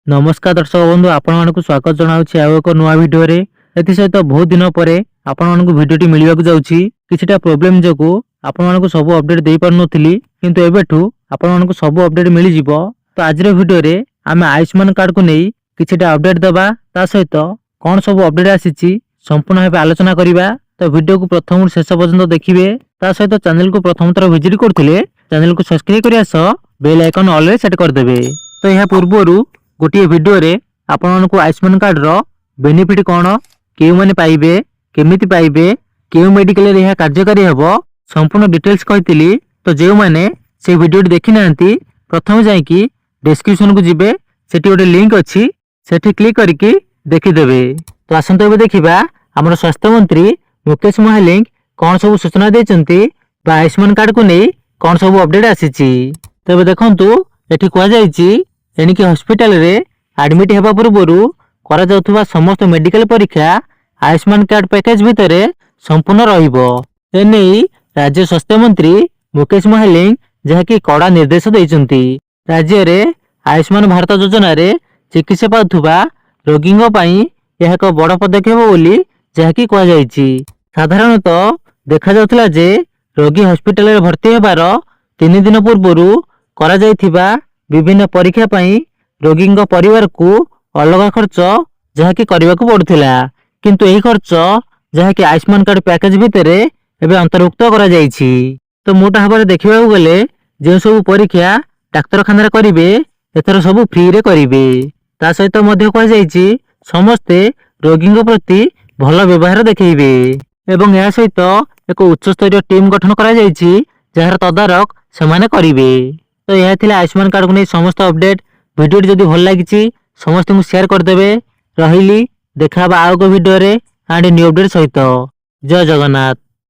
नमस्कार दर्शक बंधु आपण मानक स्वागत जनाऊँ आउ एक नुआ भिडियो सहित बहुत दिन पर आपण मानक भिडियोटी मिलवा जाऊँगी किछिटा प्रोब्लेम जो आपण मानक सब अपडेट दे पार नथिली किंतु एबेठु आपण मानक सब अपडेट मिल जिवो। तो आज भिडियो रे आमे आयुष्मान कार्ड को नहीं किछिटा अपडेट दबा ता सहित कौन सब अपडेट आसीची संपूर्ण भाव आलोचना करिबा। तो वीडियो को प्रथम शेष पर्यंत देखिए ता सहित चैनल को प्रथम थर विजिट करथिले चैनल को सब्सक्राइब करिया सह बेल आइकन ऑल रे सेट कर देबे। तो यह पूर्वरु गोटे वीडियो रे आपण मानक आयुष्मान कार्ड रो बेनिफिट कौन केउ माने पाइबे केमिति पाइबे केउ मेडिकल रे यह कार्यकारी हेबो संपूर्ण डिटेल्स कहितली। तो जेउ माने से वीडियो देखि नांती प्रथम जाई कि डिस्क्रिप्शन को जिबे सेठी गोटे लिंक अछि सेठी क्लिक करके देखि देबे। तो आसंतो एबे देखिबा हमर स्वास्थ्य मंत्री मुकेश महालिंग कौन सब सूचना देचंती बा आयुष्मान कार्ड को नहीं कौन सब अपडेट आसीची। तो एबे देखंतु एठी कोआ जाईची एनिकी हॉस्पिटल रे एडमिट हेबा पूर्वरु करा जाउथबा समस्त मेडिकल परीक्षा आयुष्मान कार्ड पैकेज भितरे संपूर्ण रहिबो। एनै राज्य स्वास्थ्य मंत्री मुकेश महालिंग जहाकी कड़ा निर्देश दैचंती। राज्य रे आयुष्मान भारत योजना रे चिकित्सा पाउथबा रोगींग पई यह एक बड़ पदक्षेप बोली जहाकी कहा जाईची। साधारणतः देखा जाउथला जे रोगी हॉस्पिटल रे भर्ती हेबार 3 दिन पूर्वरु करा जाइथिबा विभिन्न परीक्षा पई रोगींग परिवार को अलग खर्च जहाकी करबा को पड़थिला किंतु एही खर्च जहाकी आयुष्मान कार्ड पैकेज भितरे एबे अंतर्भुक्त करा जाईची। तो मोटा भाबरे देखिबा गले जे सब परीक्षा डाक्तरखाना रे करिवे एथर सब फ्री रे करिवे। ता सहित मध्य कहा जाईची समस्ते रोगींग प्रति भल व्यवहार देखैबे एवं या सहित एक उच्च स्तरीय टीम गठन करा जाईची जहार तदारक सेमाने करिवे। तो यह थिला आयुष्मान कार्ड को नहीं समस्त अपडेट। वीडियो जदि भल लागिची समस्त को शेयर कर देबे। रहिली देखा आउ को वीडियो रे एंड न्यू अपडेट सहित। जय जगन्नाथ।